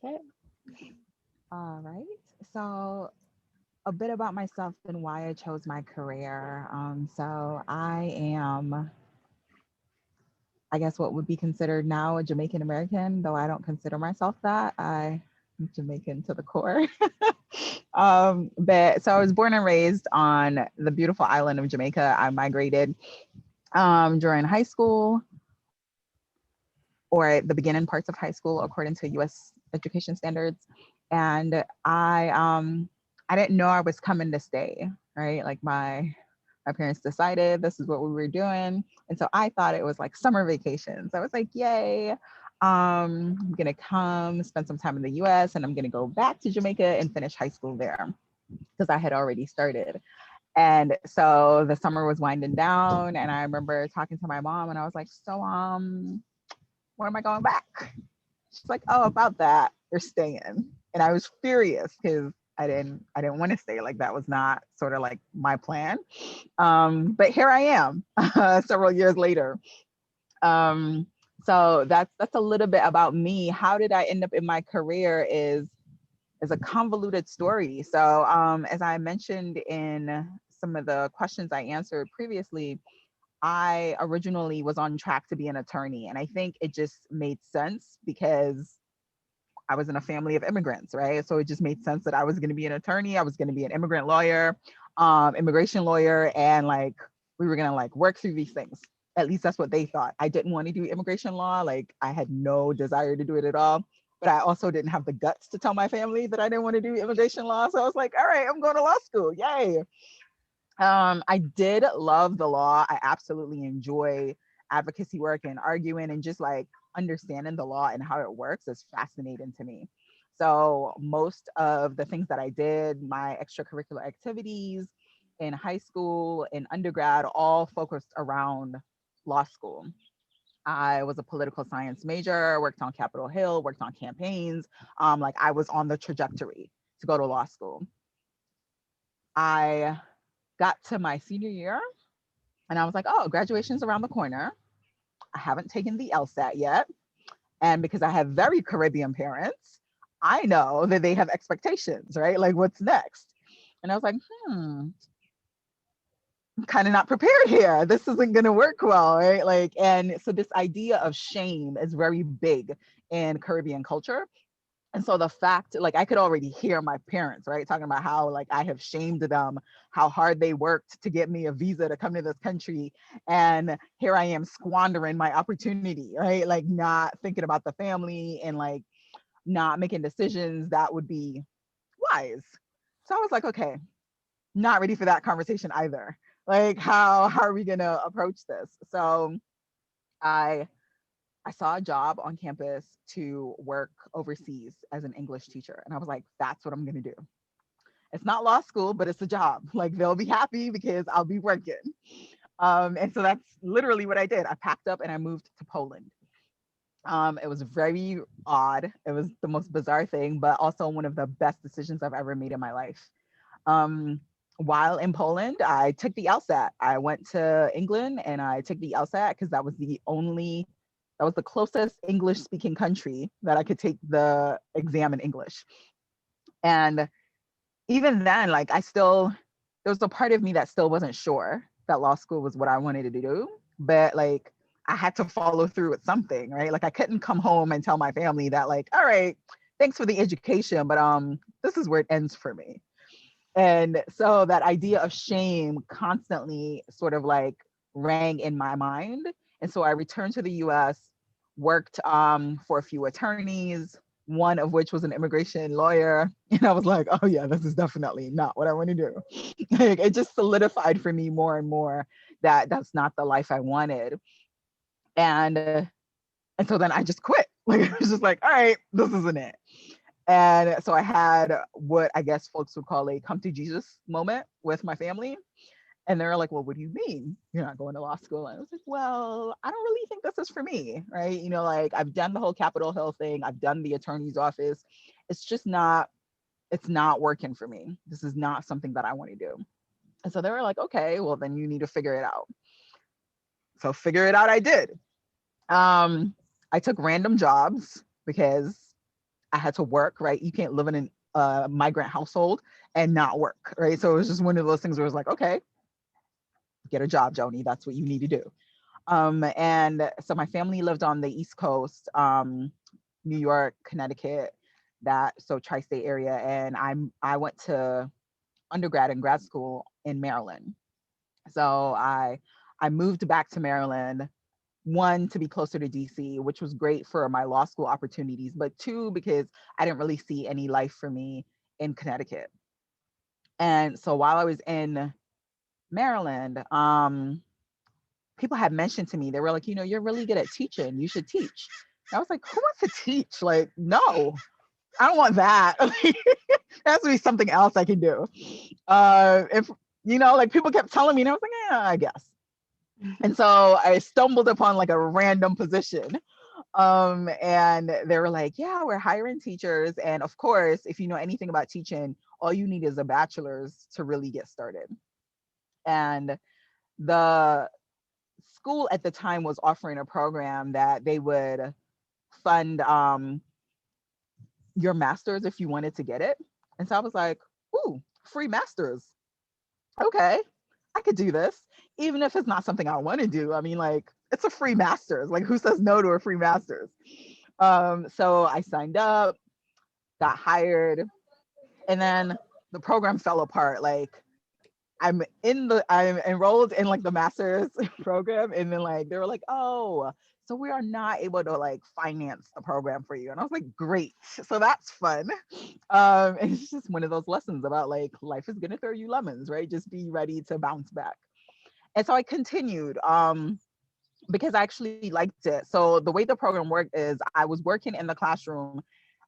Okay. All right. So a bit about myself and why I chose my career. So I am, I guess, what would be considered now a Jamaican American, though I don't consider myself that. I'm Jamaican to the core. But so I was born and raised on the beautiful island of Jamaica. I migrated during high school or the beginning parts of high school according to US education standards. And I didn't know I was coming to stay, right? Like my parents decided this is what we were doing. And so I thought it was like summer vacations. I was like, yay. I'm gonna come spend some time in the US and I'm gonna go back to Jamaica and finish high school there because I had already started. And so the summer was winding down and I remember talking to my mom and I was like, so when am I going back? She's like, oh, about that, you're staying. And I was furious because I didn't want to stay. Like that was not sort of like my plan. But here I am several years later. Um, so that's a little bit about me. How did I end up in my career is a convoluted story. So as I mentioned in some of the questions I answered previously, I originally was on track to be an attorney. And I think it just made sense because I was in a family of immigrants, right? So it just made sense that I was going to be an attorney. I was going to be an immigrant lawyer, immigration lawyer, and like we were going to like work through these things. At least that's what they thought. I didn't want to do immigration law. Like I had no desire to do it at all. But I also didn't have the guts to tell my family that I didn't want to do immigration law. So I was like, all right, I'm going to law school. Yay. I did love the law. I absolutely enjoy advocacy work and arguing and just like understanding the law and how it works is fascinating to me. So most of the things that I did, my extracurricular activities in high school and undergrad, all focused around law school. I was a political science major, worked on Capitol Hill, worked on campaigns. Like I was on the trajectory to go to law school. I got to my senior year and I was like, oh, graduation's around the corner. I haven't taken the LSAT yet. And because I have very Caribbean parents, I know that they have expectations, right? Like, what's next? And I was like, I'm kind of not prepared here. This isn't going to work well, right? Like, and so this idea of shame is very big in Caribbean culture. And so the fact, like, I could already hear my parents, right, talking about how, like, I have shamed them, how hard they worked to get me a visa to come to this country. And here I am squandering my opportunity, right? Like, not thinking about the family and, like, not making decisions that would be wise. So I was like, okay, not ready for that conversation either. Like, how are we going to approach this? So I I saw a job on campus to work overseas as an English teacher. And I was like, that's what I'm going to do. It's not law school, but it's a job. Like they'll be happy because I'll be working. And so that's literally what I did. I packed up and I moved to Poland. It was very odd. It was the most bizarre thing, but also one of the best decisions I've ever made in my life. Um, while in Poland, I took the LSAT. I went to England and I took the LSAT because that was the closest English speaking country that I could take the exam in English. And even then, like there was a part of me that still wasn't sure that law school was what I wanted to do. But like, I had to follow through with something, right? Like I couldn't come home and tell my family that like, all right, thanks for the education, but this is where it ends for me. And so that idea of shame constantly sort of like rang in my mind. And so I returned to the US, worked for a few attorneys, one of which was an immigration lawyer. And I was like, oh yeah, this is definitely not what I want to do. Like, it just solidified for me more and more that that's not the life I wanted. And and so then I just quit. Like I was just like, all right, this isn't it. And so I had what I guess folks would call a come to Jesus moment with my family. And they're like, well, what do you mean you're not going to law school? And I was like, well, I don't really think this is for me, right? You know, like I've done the whole Capitol Hill thing, I've done the attorney's office. It's just not, it's not working for me. This is not something that I want to do. And so they were like, okay, well, then you need to figure it out. So figure it out, I did. I took random jobs because I had to work, right? You can't live in a migrant household and not work, right? So it was just one of those things where it was like, okay, get a job, Joni. That's what you need to do. And so my family lived on the East Coast, New York, Connecticut, so tri-state area, and I went to undergrad and grad school in Maryland. So I moved back to Maryland, one, to be closer to DC, which was great for my law school opportunities, but two, because I didn't really see any life for me in Connecticut. And so while I was in Maryland, people had mentioned to me, they were like, you're really good at teaching. You should teach. And I was like, who wants to teach? Like, no, I don't want that. It has to be something else I can do. If, like people kept telling me, and I was like, yeah, I guess. And so I stumbled upon like a random position. And they were like, yeah, we're hiring teachers. And of course, if you know anything about teaching, all you need is a bachelor's to really get started. And the school at the time was offering a program that they would fund your master's if you wanted to get it. And so I was like, ooh, free master's. Okay, I could do this, even if it's not something I want to do. I mean, like, it's a free master's. Like, who says no to a free master's? So I signed up, got hired, and then the program fell apart. Like, I'm enrolled in like the master's program, and then like they were like, oh, so we are not able to like finance the program for you. And I was like, great. So that's fun. And it's just one of those lessons about like life is gonna throw you lemons, right? Just be ready to bounce back. And so I continued because I actually liked it. So the way the program worked is I was working in the classroom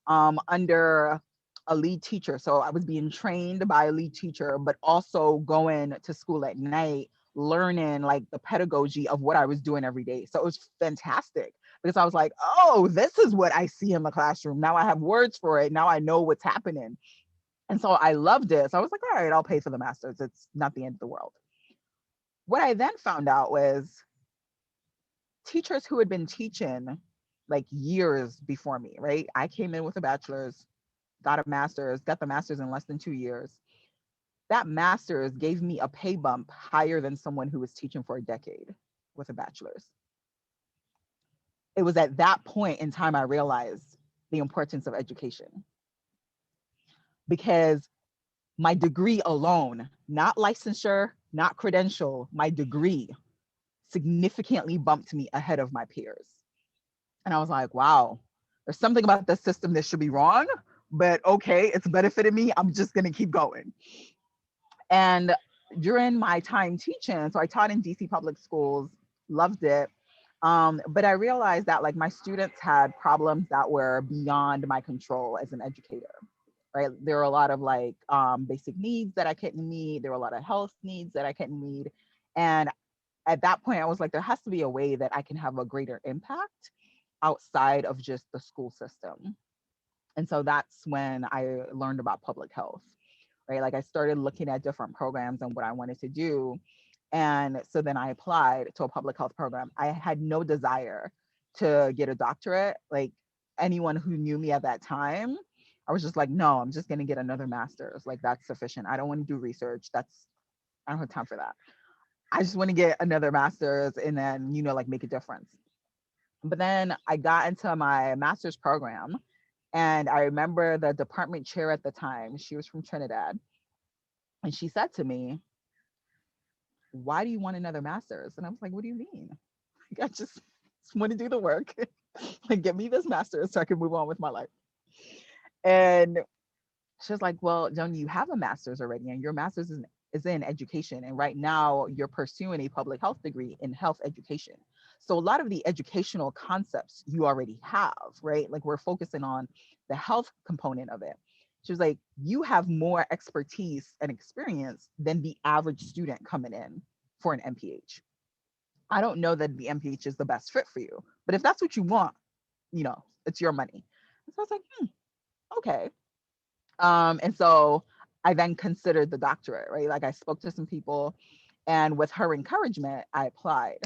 under a lead teacher. So I was being trained by a lead teacher, but also going to school at night, learning like the pedagogy of what I was doing every day. So it was fantastic because I was like, oh, this is what I see in the classroom. Now I have words for it. Now I know what's happening. And so I loved it. So I was like, all right, I'll pay for the master's. It's not the end of the world. What I then found out was teachers who had been teaching like years before me, right? I came in with a bachelor's, got the master's in less than 2 years. That master's gave me a pay bump higher than someone who was teaching for a decade with a bachelor's. It was at that point in time I realized the importance of education, because my degree alone, not licensure, not credential, my degree significantly bumped me ahead of my peers. And I was like, wow, there's something about this system that should be wrong, but okay, it's benefited me. I'm just going to keep going. And during my time teaching, so I taught in DC public schools, loved it. But I realized that like my students had problems that were beyond my control as an educator, right? There were a lot of like basic needs that I couldn't meet. There were a lot of health needs that I couldn't meet. And at that point, I was like, there has to be a way that I can have a greater impact outside of just the school system. And so that's when I learned about public health, right? Like I started looking at different programs and what I wanted to do. And so then I applied to a public health program. I had no desire to get a doctorate. Like anyone who knew me at that time, I was just like, no, I'm just going to get another master's. Like that's sufficient. I don't want to do research. I don't have time for that. I just want to get another master's and then, like make a difference. But then I got into my master's program, and I remember the department chair at the time, she was from Trinidad, and she said to me, why do you want another master's? And I was like, what do you mean? Like, I just want to do the work. Like, get me this master's so I can move on with my life. And she was like, well, Joni, you have a master's already, and your master's is in education. And right now you're pursuing a public health degree in health education. So a lot of the educational concepts you already have, right? Like we're focusing on the health component of it. She was like, you have more expertise and experience than the average student coming in for an MPH. I don't know that the MPH is the best fit for you, but if that's what you want, it's your money. And so I was like, okay. And so I then considered the doctorate, right? Like I spoke to some people, and with her encouragement, I applied.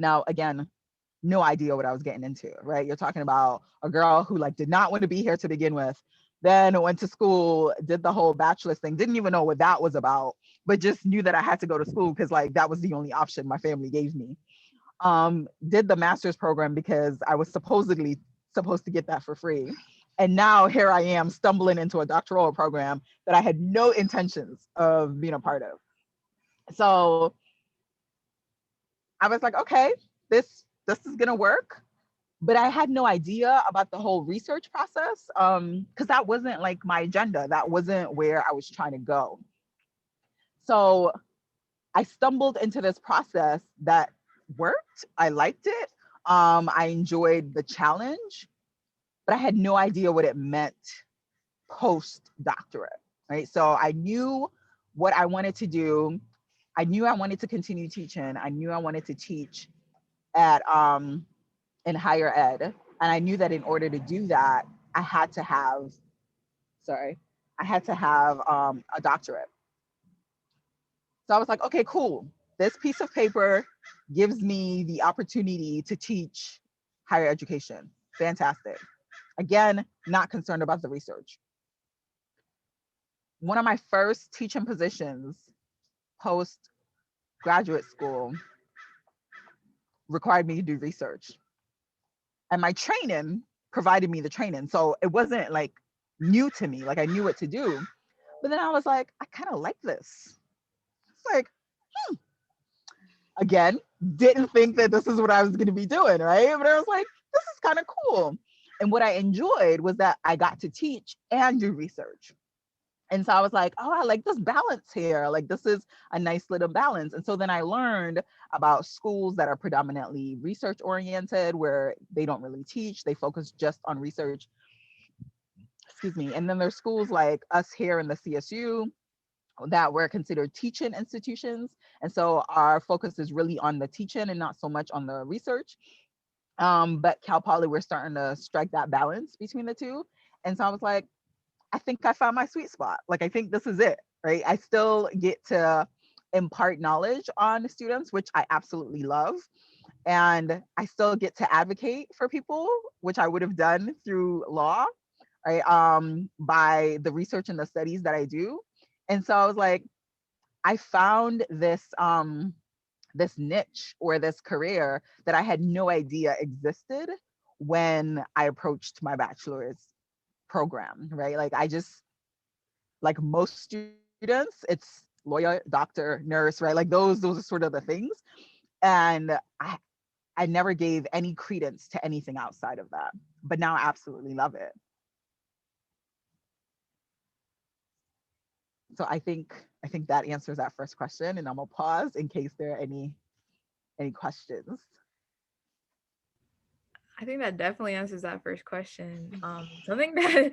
Now, again, no idea what I was getting into, right? You're talking about a girl who like did not want to be here to begin with, then went to school, did the whole bachelor's thing, didn't even know what that was about, but just knew that I had to go to school because like that was the only option my family gave me. Did the master's program because I was supposedly supposed to get that for free. And now here I am stumbling into a doctoral program that I had no intentions of being a part of. So I was like, okay, this is gonna work. But I had no idea about the whole research process because that wasn't like my agenda. That wasn't where I was trying to go. So I stumbled into this process that worked. I liked it. I enjoyed the challenge, but I had no idea what it meant post doctorate, right? So I knew what I wanted to do. I knew I wanted to continue teaching. I knew I wanted to teach at in higher ed. And I knew that in order to do that, I had to have, sorry, I had to have a doctorate. So I was like, okay, cool. This piece of paper gives me the opportunity to teach higher education. Fantastic. Again, not concerned about the research. One of my first teaching positions post graduate school required me to do research. And my training provided me the training. So it wasn't like new to me, like I knew what to do. But then I was like, I kind of like this. It's like, again, didn't think that this is what I was going to be doing, right? But I was like, this is kind of cool. And what I enjoyed was that I got to teach and do research. And so I was like, oh, I like this balance here. Like, this is a nice little balance. And so then I learned about schools that are predominantly research oriented, where they don't really teach, they focus just on research. Excuse me. And then there's schools like us here in the CSU that were considered teaching institutions. And so our focus is really on the teaching and not so much on the research. But Cal Poly, we're starting to strike that balance between the two. And so I was like, I think I found my sweet spot. Like, I think this is it, right? I still get to impart knowledge on students, which I absolutely love. And I still get to advocate for people, which I would have done through law, right? By the research and the studies that I do. And so I was like, I found this niche or this career that I had no idea existed when I approached my bachelor's program, right? Like I just, like most students, it's lawyer, doctor, nurse, right? Like those are sort of the things. And I never gave any credence to anything outside of that. But now I absolutely love it. So I think that answers that first question, and I'm gonna pause in case there are any questions. I think that definitely answers that first question. Something that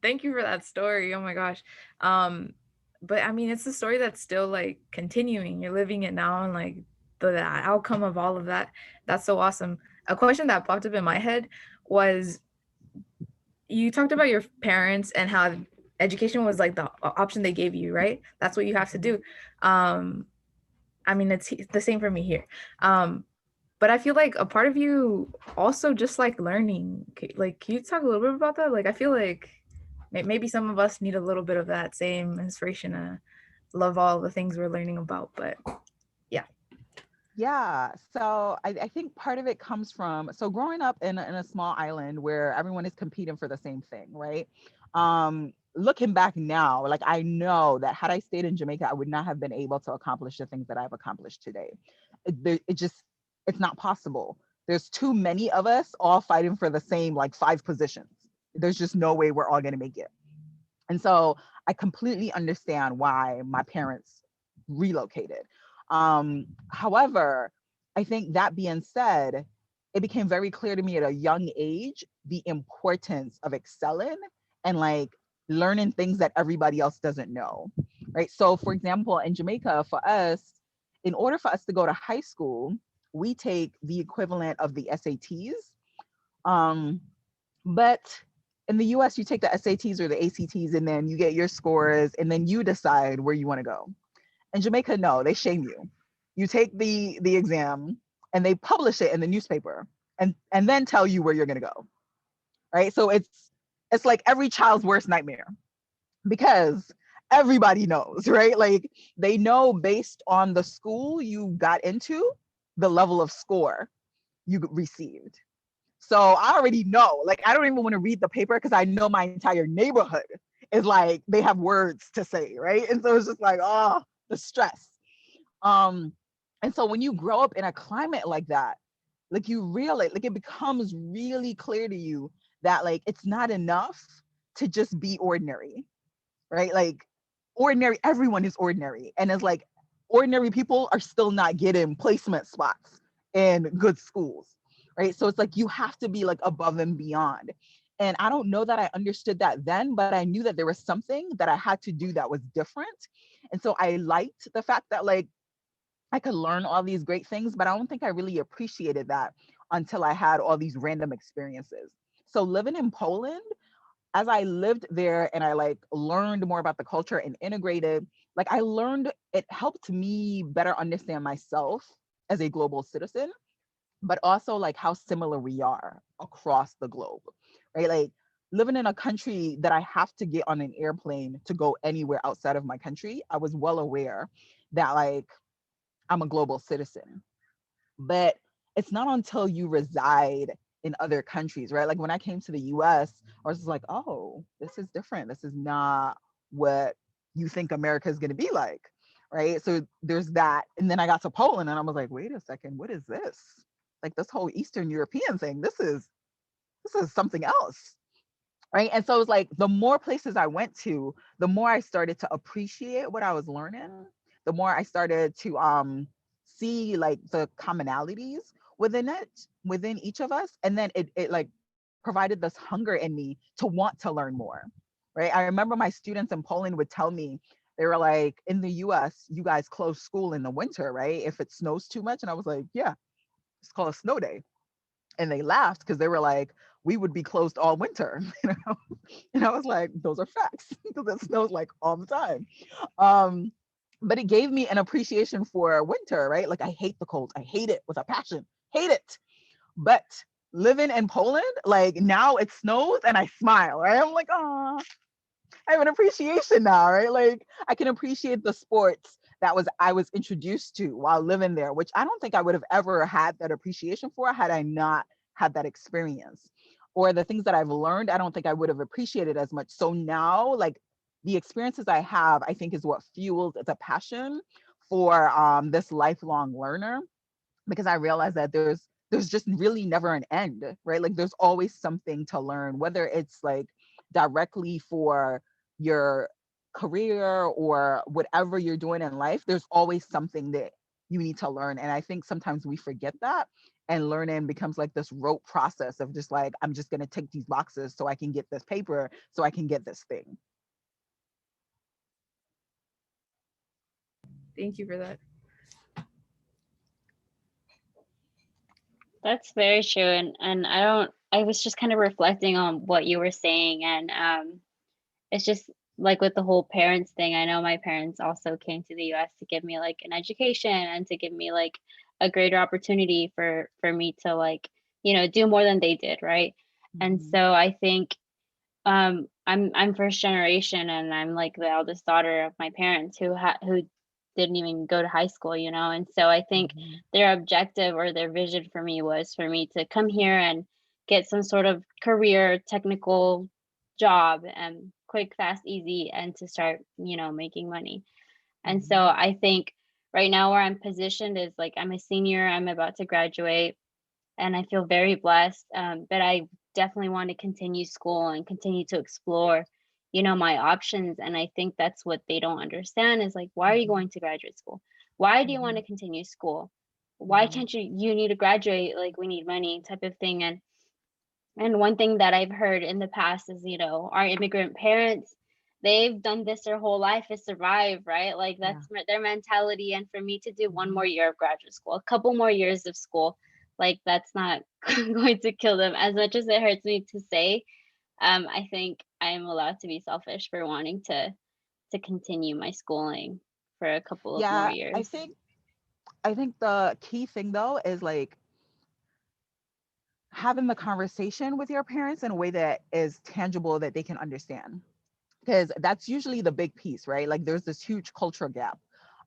thank you for that story. Oh my gosh. Um, but I mean, it's a story that's still like continuing. You're living it now, and like the outcome of all of that. That's so awesome. A question that popped up in my head was you talked about your parents and how education was like the option they gave you, right? That's what you have to do. Um, I mean, it's the same for me here. But I feel like a part of you also just like learning. Like, can you talk a little bit about that? Like, I feel like maybe some of us need a little bit of that same inspiration to love all the things we're learning about. But yeah. Yeah, so I think part of it comes from, so growing up in a small island where everyone is competing for the same thing, right? Looking back now, like I know that had I stayed in Jamaica, I would not have been able to accomplish the things that I've accomplished today. It just, it's not possible. There's too many of us all fighting for the same like 5 positions. There's just no way we're all gonna make it. And so I completely understand why my parents relocated. However, I think that being said, it became very clear to me at a young age the importance of excelling and like learning things that everybody else doesn't know. Right. So, for example, in Jamaica, for us, in order for us to go to high school, we take the equivalent of the SATs. Um, but in the US, you take the SATs or the ACTs and then you get your scores and then you decide where you want to go. In Jamaica, no, they shame you. You take the exam and they publish it in the newspaper. and then tell you where you're going to go, right? So it's like every child's worst nightmare, because everybody knows, right? Like they know based on the school you got into, the level of score you received. So I already know, like I don't even want to read the paper because I know my entire neighborhood is like they have words to say, right? And so it's just like, oh, the stress. Um, and so when you grow up in a climate like that, like you realize, like it becomes really clear to you that like it's not enough to just be ordinary, right? Like ordinary, everyone is ordinary. And it's like ordinary people are still not getting placement spots in good schools, right? So it's like you have to be like above and beyond. And I don't know that I understood that then, but I knew that there was something that I had to do that was different. And so I liked the fact that like I could learn all these great things, but I don't think I really appreciated that until I had all these random experiences. So living in Poland, as I lived there and I like learned more about the culture and integrated, like I learned, it helped me better understand myself as a global citizen, but also like how similar we are across the globe, right? Like living in a country that I have to get on an airplane to go anywhere outside of my country, I was well aware that like I'm a global citizen. But it's not until you reside in other countries, right? Like when I came to the US, I was just like, oh, this is different. This is not what you think America is going to be like, right? So there's that. And then I got to Poland and I was like, wait a second, what is this? Like this whole Eastern European thing, this is something else, right? And so it's like the more places I went to, the more I started to appreciate what I was learning, the more I started to see like the commonalities within it, within each of us. And then it like provided this hunger in me to want to learn more, right? I remember my students in Poland would tell me, they were like, in the US, you guys close school in the winter, right? If it snows too much. And I was like, yeah, it's called a snow day. And they laughed because they were like, we would be closed all winter, you know? And I was like, those are facts because it snows like all the time. Um, but it gave me an appreciation for winter, right? Like I hate the cold. I hate it with a passion. Hate it. But living in Poland, like now it snows and I smile, right? I'm like, oh, I have an appreciation now, right? Like I can appreciate the sports that was I was introduced to while living there, which I don't think I would have ever had that appreciation for had I not had that experience. Or the things that I've learned, I don't think I would have appreciated as much. So now, like the experiences I have, I think is what fuels the passion for this lifelong learner, because I realize that there's just really never an end, right? Like there's always something to learn, whether it's like directly for your career or whatever you're doing in life, there's always something that you need to learn. And I think sometimes we forget that, and learning becomes like this rote process of just like, I'm just going to tick these boxes so I can get this paper, so I can get this thing. Thank you for that. That's very true. And I was just kind of reflecting on what you were saying, and it's just like with the whole parents thing. I know my parents also came to the US to give me like an education and to give me like a greater opportunity for me to like, do more than they did, right? And Mhm. so I think I'm first generation, and I'm like the eldest daughter of my parents who didn't even go to high school, and so I think Mhm. their objective or their vision for me was for me to come here and get some sort of career technical job, and quick, fast, easy, and to start, making money. And so Mhm. I think right now where I'm positioned is like I'm a senior, I'm about to graduate, and I feel very blessed. But I definitely want to continue school and continue to explore, my options. And I think that's what they don't understand is like, why are you Mhm. going to graduate school? Why do you want Mhm. to continue school? Why Mhm. can't you need to graduate? Like we need money type of thing. And one thing that I've heard in the past is, our immigrant parents, they've done this their whole life is survive, right? Like Yeah. that's their mentality. And for me to do one Mhm. more year of graduate school, a couple more years of school, like that's not going to kill them. As much as it hurts me to say, I think I am allowed to be selfish for wanting to continue my schooling for a couple of more Yeah, years. I think the key thing though is like having the conversation with your parents in a way that is tangible, that they can understand, because that's usually the big piece, right? Like there's this huge cultural gap.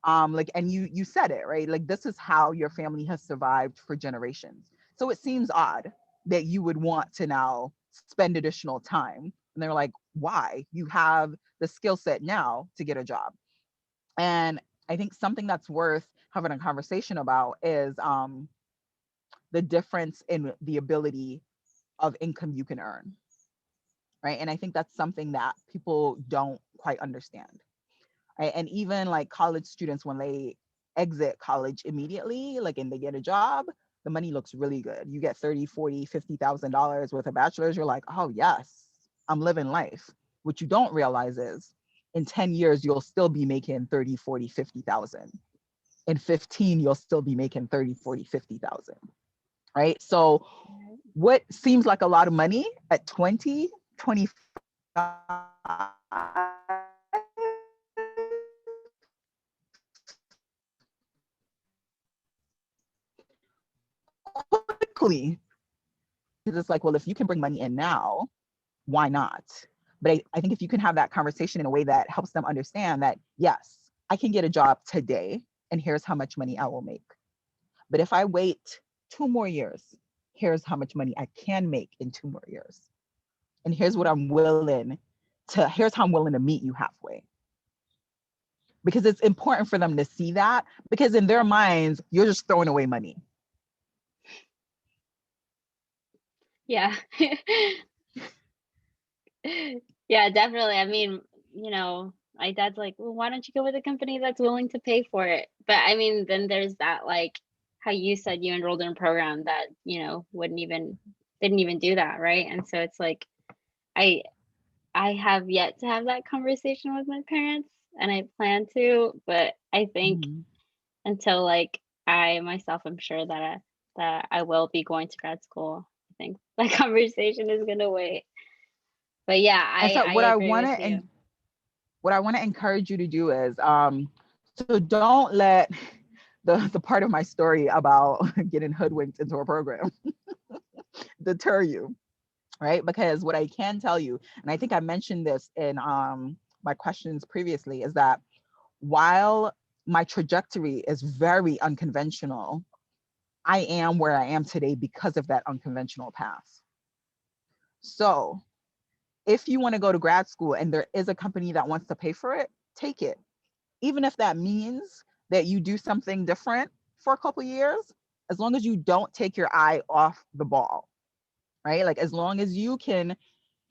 Like, and you said it, right? Like this is how your family has survived for generations. So it seems odd that you would want to now spend additional time. And they're like, why? You have the skill set now to get a job. And I think something that's worth having a conversation about is the difference in the ability of income you can earn, right? And I think that's something that people don't quite understand, right? And even like college students, when they exit college immediately, like, and they get a job, the money looks really good. You get 30, 40, $50,000 with a bachelor's. You're like, oh yes, I'm living life. What you don't realize is in 10 years, you'll still be making 30, 40, 50,000. In 15, you'll still be making 30, 40, 50,000, right? So what seems like a lot of money at 20, 25, quickly, because it's like, well, if you can bring money in now, why not? But I think if you can have that conversation in a way that helps them understand that, yes, I can get a job today and here's how much money I will make. But if I wait 2 more years, here's how much money I can make in 2 more years. And here's what I'm willing here's how I'm willing to meet you halfway. Because it's important for them to see that, because in their minds, you're just throwing away money. Yeah. Yeah, definitely. I mean, you know, my dad's like, well, why don't you go with a company that's willing to pay for it? But I mean, then there's that, like how you said you enrolled in a program that, didn't even do that, right? And so it's like I I have yet to have that conversation with my parents, and I plan to, but I think Mhm. until like I myself am sure that I will be going to grad school, I think that conversation is gonna wait. But yeah, And so I agree with you. what I want to encourage you to do is, so don't let the part of my story about getting hoodwinked into a program deter you, right? Because what I can tell you, and I think I mentioned this in my questions previously, is that while my trajectory is very unconventional, I am where I am today because of that unconventional path. So if you want to go to grad school and there is a company that wants to pay for it, take it. Even if that means that you do something different for a couple years, as long as you don't take your eye off the ball, right? Like as long as you can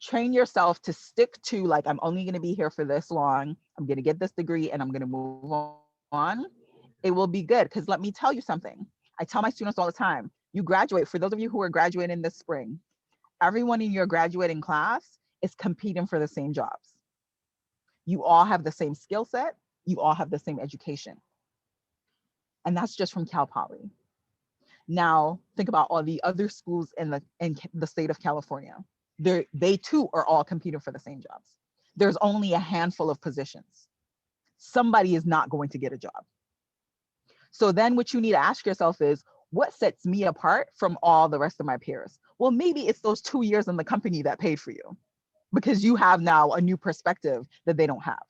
train yourself to stick to, like, I'm only going to be here for this long, I'm going to get this degree and I'm going to move on, it will be good. Because let me tell you something. I tell my students all the time, you graduate, for those of you who are graduating this spring, everyone in your graduating class is competing for the same jobs. You all have the same skill set, you all have the same education. And that's just from Cal Poly. Now, think about all the other schools in the state of California. They too are all competing for the same jobs. There's only a handful of positions. Somebody is not going to get a job. So then what you need to ask yourself is, what sets me apart from all the rest of my peers? Well, maybe it's those 2 years in the company that paid for you, because you have now a new perspective that they don't have.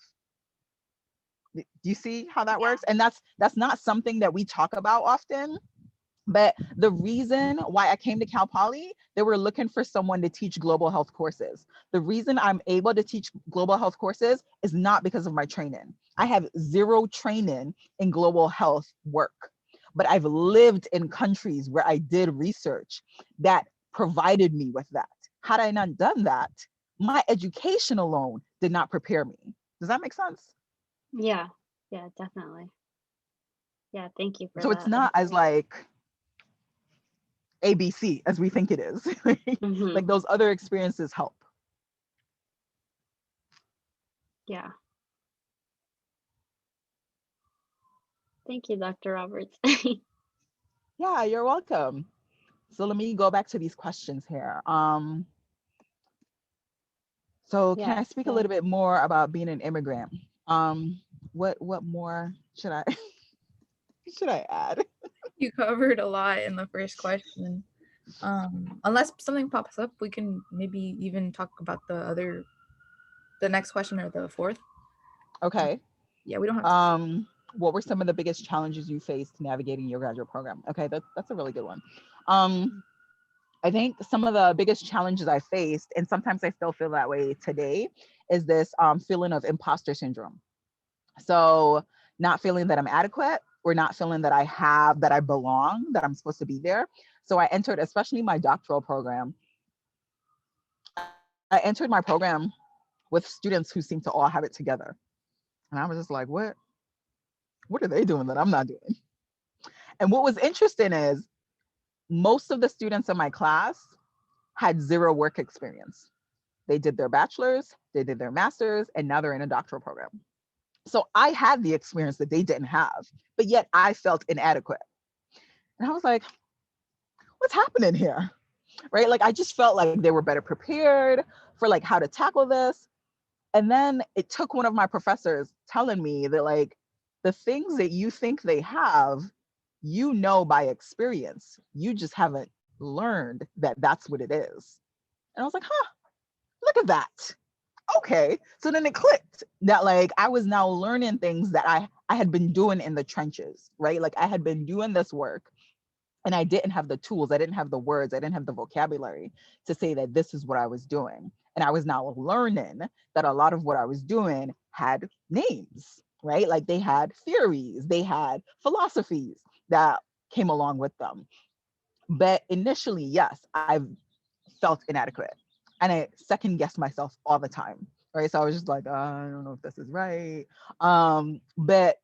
Do you see how that Yeah. works? And that's not something that we talk about often. But the reason why I came to Cal Poly, they were looking for someone to teach global health courses. The reason I'm able to teach global health courses is not because of my training. I have zero training in global health work, but I've lived in countries where I did research that provided me with that. Had I not done that, my education alone did not prepare me. Does that make sense? Yeah. Yeah, definitely. Yeah, thank you for So it's that not as advice. like ABC as we think it is. Hmm. Like those other experiences help. Yeah. Thank you, Dr. Roberts. Yeah, you're welcome. So let me go back to these questions here. So can I Yes. speak a little bit more about being an immigrant? What more should I should I add? You covered a lot in the first question. Unless something pops up, we can maybe even talk about the next question or the fourth. Uh, Okay. yeah, we don't have to. Um, what were some of the biggest challenges you faced navigating your graduate program? Okay, that's a really good one. Um, I think some of the biggest challenges I faced, and sometimes I still feel that way today, is this feeling of imposter syndrome. So not feeling that I'm adequate, or not feeling that that I belong, that I'm supposed to be there. So I entered, especially my doctoral program, I entered my program with students who seem to all have it together. And I was just like, what are they doing that I'm not doing? And what was interesting is most of the students in my class had zero work experience. They did their bachelor's, they did their master's, and now they're in a doctoral program. So I had the experience that they didn't have, but yet I felt inadequate. And I was like, what's happening here? Right? Like I just felt like they were better prepared for like how to tackle this. And then it took one of my professors telling me that like the things that you think they have, you know by experience. You just haven't learned that that's what it is. And I was like, huh, look at that. Okay. So then it clicked that like I was now learning things that I had been doing in the trenches, right? Like I had been doing this work and I didn't have the tools, I didn't have the words, I didn't have the vocabulary to say that this is what I was doing. And I was now learning that a lot of what I was doing had names, right? Like they had theories, they had philosophies that came along with them. But initially, yes, I felt inadequate. And I second guessed myself all the time. Right. So I was just like, I don't know if this is right. But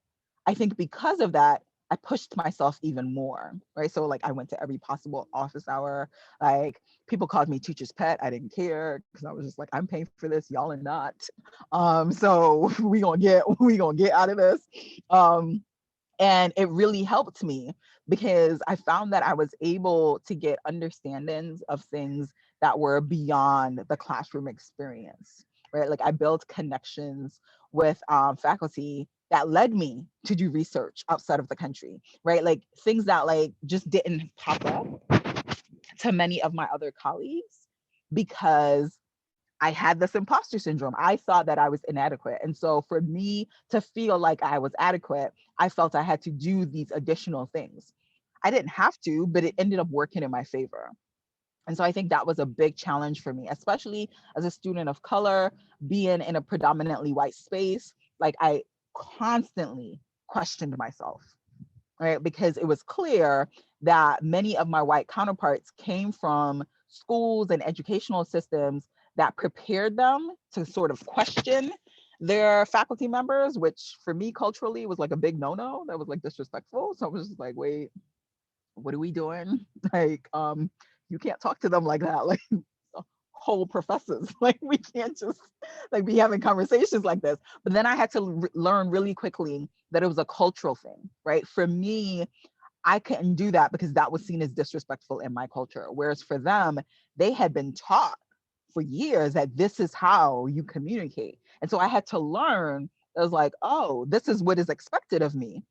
I think because of that, I pushed myself even more. Right. So like I went to every possible office hour. Like people called me teacher's pet. I didn't care because I was just like, I'm paying for this, y'all are not. So we gonna get out of this. Um, and it really helped me because I found that I was able to get understandings of things that were beyond the classroom experience, right? Like I built connections with faculty that led me to do research outside of the country, right? Like things that like just didn't pop up to many of my other colleagues because I had this imposter syndrome. I thought that I was inadequate. And so for me to feel like I was adequate, I felt I had to do these additional things. I didn't have to, but it ended up working in my favor. And so I think that was a big challenge for me, especially as a student of color, being in a predominantly white space. Like I constantly questioned myself, right? Because it was clear that many of my white counterparts came from schools and educational systems that prepared them to sort of question their faculty members, which for me culturally was like a big no-no. That was like disrespectful. So I was just like, wait, what are we doing? Like, you can't talk to them like that. Like whole professors. Like we can't just like be having conversations like this. But then I had to learn really quickly that it was a cultural thing, right? For me, I couldn't do that because that was seen as disrespectful in my culture. Whereas for them, they had been taught for years that this is how you communicate. And so I had to learn. I was like, oh, this is what is expected of me.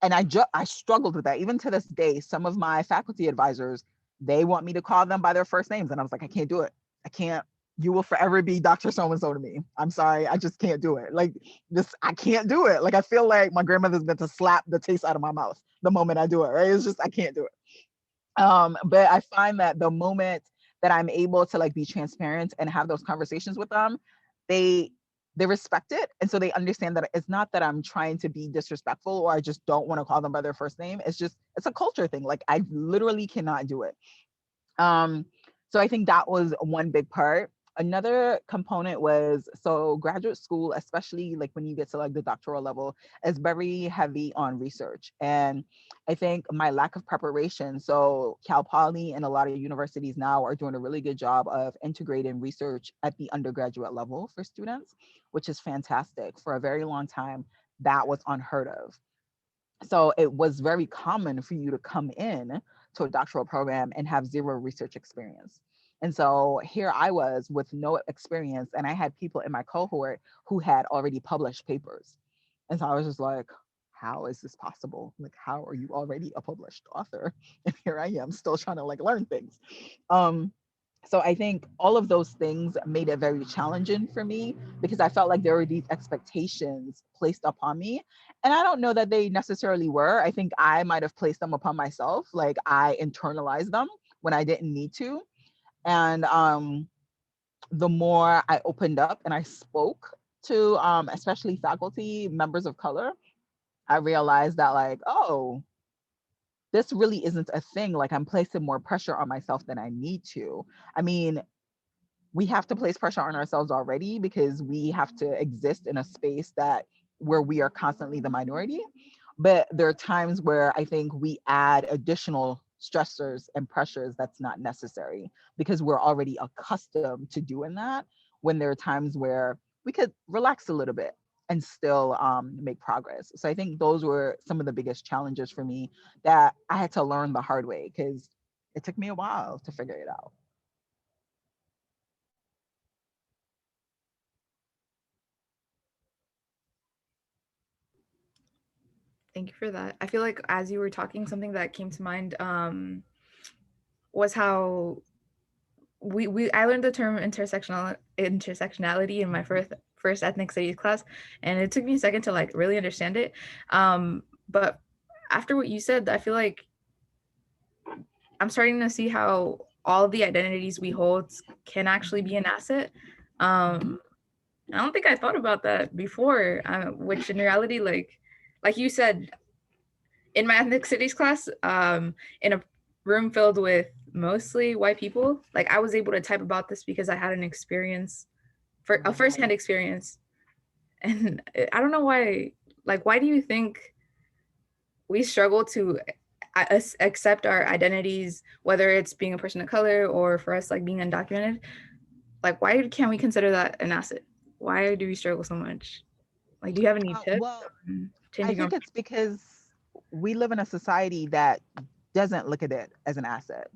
And I struggled with that. Even to this day, some of my faculty advisors, they want me to call them by their first names. And I was like, I can't do it. I can't. You will forever be Dr. So-and-so to me. I'm sorry. I just can't do it. Like this, I can't do it. Like I feel like my grandmother's going to slap the taste out of my mouth the moment I do it, right? It's just, I can't do it. But I find that the moment that I'm able to like be transparent and have those conversations with them, they they respect it. And so they understand that it's not that I'm trying to be disrespectful or I just don't want to call them by their first name. It's just, it's a culture thing. Like I literally cannot do it. Um, so I think that was one big part. Another component was, so graduate school, especially like when you get to like the doctoral level, is very heavy on research. And I think my lack of preparation, so Cal Poly and a lot of universities now are doing a really good job of integrating research at the undergraduate level for students, which is fantastic. For a very long time, that was unheard of. So it was very common for you to come in to a doctoral program and have zero research experience. And so here I was with no experience, and I had people in my cohort who had already published papers. And so I was just like, how is this possible? Like, how are you already a published author? And here I am still trying to like learn things. Um, so I think all of those things made it very challenging for me because I felt like there were these expectations placed upon me. And I don't know that they necessarily were. I think I might have placed them upon myself. Like I internalized them when I didn't need to. And the more I opened up and I spoke to especially faculty, members of color, I realized that like, oh, this really isn't a thing. Like I'm placing more pressure on myself than I need to. I mean, we have to place pressure on ourselves already because we have to exist in a space that where we are constantly the minority. But there are times where I think we add additional stressors and pressures that's not necessary because we're already accustomed to doing that, when there are times where we could relax a little bit and still make progress. So I think those were some of the biggest challenges for me that I had to learn the hard way because it took me a while to figure it out. Thank you for that. I feel like as you were talking, something that came to mind was how we I learned the term intersectionality in my first ethnic studies class, and it took me a second to like really understand it. But after what you said, I feel like I'm starting to see how all the identities we hold can actually be an asset. Mhm. Um, I don't think I thought about that before, which in reality, like you said, in my ethnic studies class, in a room filled with mostly white people, like I was able to type about this because I had an experience, for a Mhm. firsthand experience. And I don't know why, like, why do you think we struggle to accept our identities, whether it's being a person of color or for us, like being undocumented? Like, why can't we consider that an asset? Why do we struggle so much? Like, do you have any tips Well, on I changing our? think it's because we live in a society that doesn't look at it as an asset,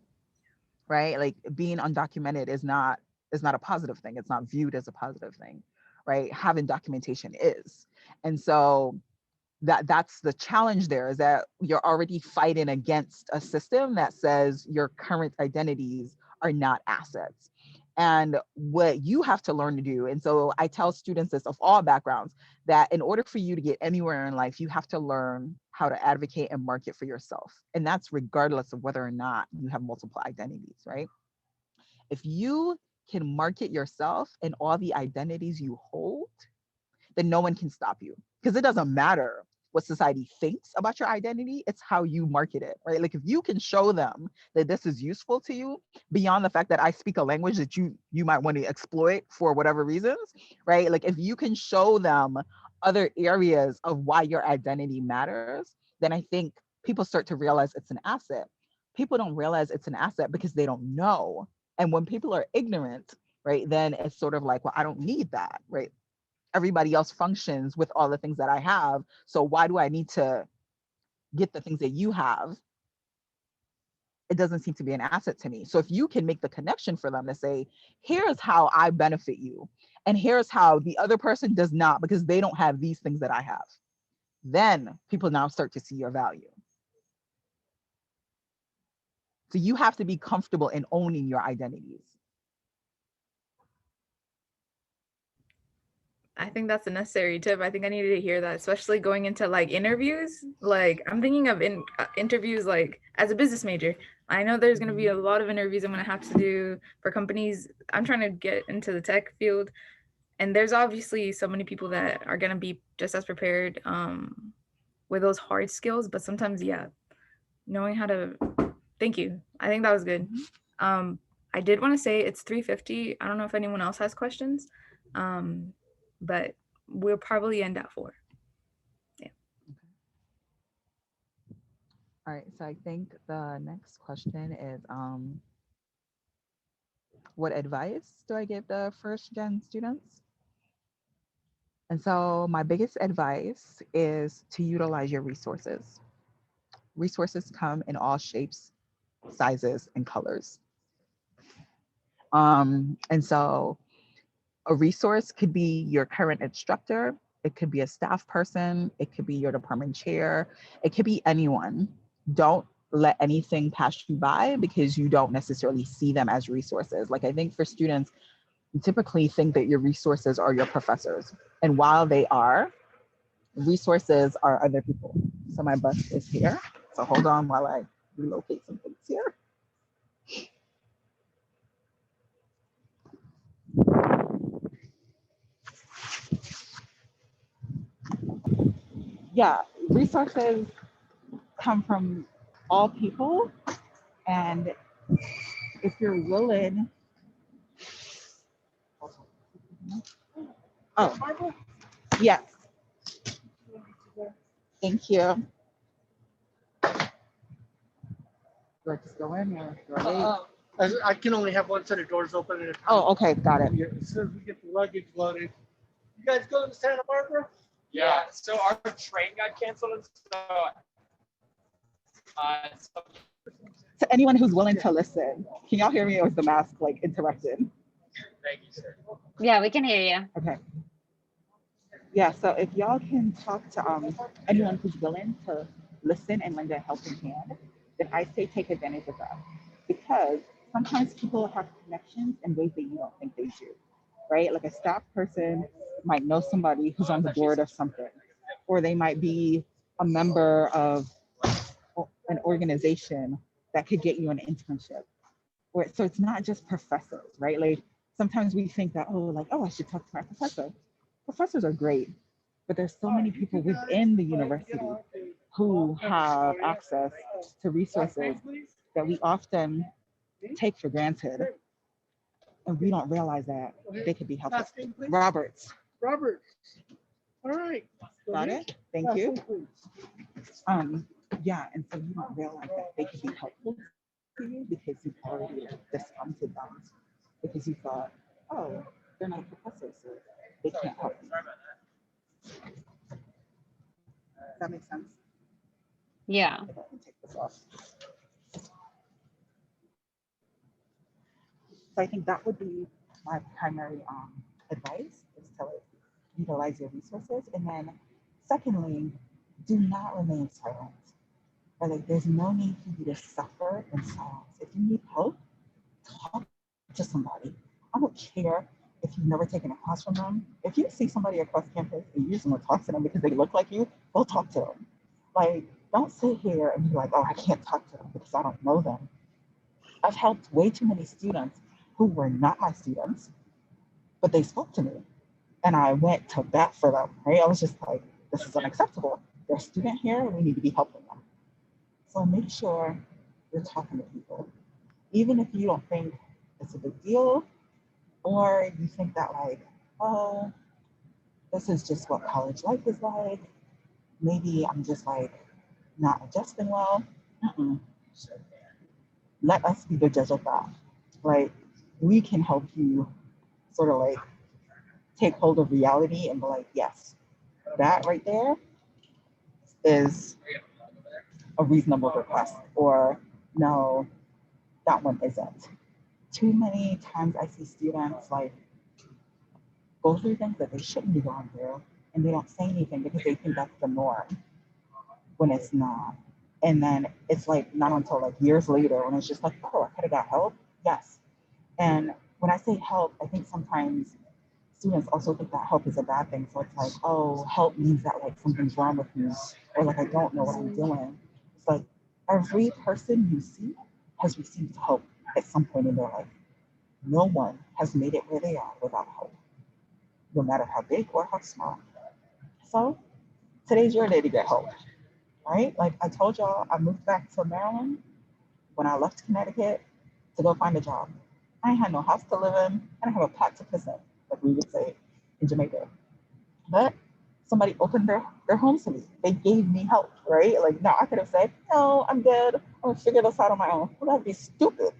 right? Like being undocumented is not a positive thing. It's not viewed as a positive thing, right? Having documentation is. And so that's the challenge there, is that you're already fighting against a system that says your current identities are not assets. And what you have to learn to do, and so I tell students this of all backgrounds, that in order for you to get anywhere in life, you have to learn how to advocate and market for yourself. And that's regardless of whether or not you have multiple identities, right? If you can market yourself and all the identities you hold, then no one can stop you, because it doesn't matter what society thinks about your identity. It's how you market it, right? Like if you can show them that this is useful to you beyond the fact that I speak a language that you might want to exploit for whatever reasons, right? Like if you can show them other areas of why your identity matters, then I think people start to realize it's an asset. People don't realize it's an asset because they don't know. And when people are ignorant, right, then it's sort of like, well, I don't need that, right? Everybody else functions with all the things that I have. So why do I need to get the things that you have? It doesn't seem to be an asset to me. So if you can make the connection for them to say, here's how I benefit you, and here's how the other person does not because they don't have these things that I have, then people now start to see your value. So you have to be comfortable in owning your identities. I think that's a necessary tip. I think I needed to hear that, especially going into like interviews. Like I'm thinking of interviews like as a business major. I know there's going to be Mhm. a lot of interviews I'm going to have to do for companies. I'm trying to get into the tech field, and there's obviously so many people that are going to be just as prepared with those hard skills. But sometimes, yeah, knowing how to. Thank you. I think that was good. Mhm. Um, I did want to say it's 3:50. I don't know if anyone else has questions, um, but we'll probably end at 4. Yeah. All right, so I think the next question is what advice do I give the first gen students? And so my biggest advice is to utilize your resources. Resources come in all shapes, sizes, and colors. And so a resource could be your current instructor, It could be a staff person, it could be your department chair, it could be anyone. Don't let anything pass you by because you don't necessarily see them as resources. Like I think for students, you typically think that your resources are your professors. And while they are, resources are other people. So my bus is here. So hold on while I relocate some things here. Yeah, resources come from all people. And if you're willing, oh, yes, thank you. Do I just go in or do I wait? I can only have one set of doors open at a time. Oh, okay, got it. Yeah, as soon as we get the luggage loaded. You guys going to Santa Barbara? Yeah, so our train got canceled, and so To anyone who's willing to listen, can y'all hear me or is the mask like interrupted? thank you, sir. Yeah, we can hear you. Okay. Yeah, so if y'all can talk to anyone who's willing to listen and lend a helping hand, then I say take advantage of that. Because sometimes people have connections in ways that you don't think they do, right? Like a staff person might know somebody who's on the board of something, or they might be a member of an organization that could get you an internship. Or so it's not just professors, right? Like sometimes we think that, oh, like, oh, I should talk to my professor. Professors are great, but there's so many people within the university who have access to resources that we often take for granted, and we don't realize that they could be helpful. Roberts. Robert. All right. Got it? Thank you. Yeah, and so you don't realize that they could be helpful to you because you've already discounted them because you thought, oh, they're not professors, so they can't help you. Does that make sense? Yeah. If I can take this off. So I think that would be my primary advice is to like, utilize your resources. And then secondly, do not remain silent. Or like there's no need for you to suffer in silence. If you need help, talk to somebody. I don't care if you've never taken a class from them. If you see somebody across campus and you just want to talk to them because they look like you, go talk to them. Like, don't sit here and be like, oh, I can't talk to them because I don't know them. I've helped way too many students who were not my students, but they spoke to me. And I went to bat for them, right? I was just like, this is unacceptable. They're a student here, we need to be helping them. So make sure you're talking to people. Even if you don't think it's a big deal, or you think that like, oh, this is just what college life is like. Maybe I'm just like not adjusting well. Mm-mm. Let us be the judge of that. Like we can help you sort of like take hold of reality and be like, yes, that right there is a reasonable request, or no, that one isn't. Too many times I see students like go through things that they shouldn't be going through and they don't say anything because they think that's the norm when it's not. And then it's like not until like years later when it's just like, oh, I could have got help. Yes. And when I say help, I think sometimes students also think that help is a bad thing. So it's like, oh, help means that like something's wrong with me, or like I don't know what I'm doing. It's like every person you see has received help at some point in their life. No one has made it where they are without help, no matter how big or how small. So today's your day to get help, right? Like I told y'all, I moved back to Maryland when I left Connecticut to go find a job. I ain't had no house to live in, and I have a pot to piss in, like we would say in Jamaica. But somebody opened their home to me. They gave me help, right? Like now I could have said, no, I'm good. I'm gonna figure this out on my own. Well, that'd be stupid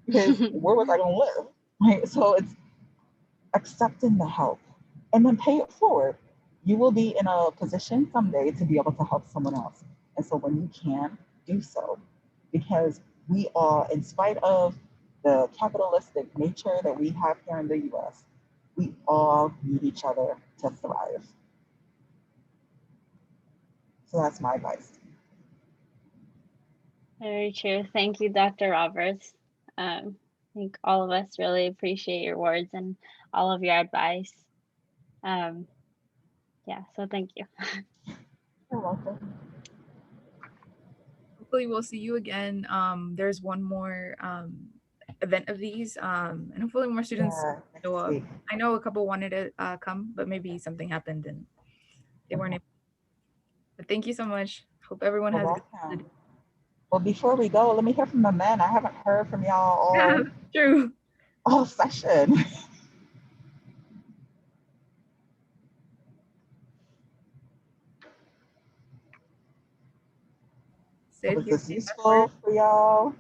because where was I gonna live? Right. So it's accepting the help and then pay it forward. You will be in a position someday to be able to help someone else. And so when you can, do so. Because we are, in spite of the capitalistic nature that we have here in the US, we all need each other to thrive. So that's my advice. Very true. Thank you, Dr. Roberts. I think all of us really appreciate your words and all of your advice. Yeah, so thank you. You're welcome. Hopefully we'll see you again. There's one more event of these, and hopefully more students Yeah, show next up. week. I know a couple wanted to come, but maybe something happened and they weren't able. But thank you so much. Hope everyone You're has a good. welcome. Well, before we go, let me hear from the men. I haven't heard from y'all Yeah, true. all session. So Sid, was you this last word? useful for y'all?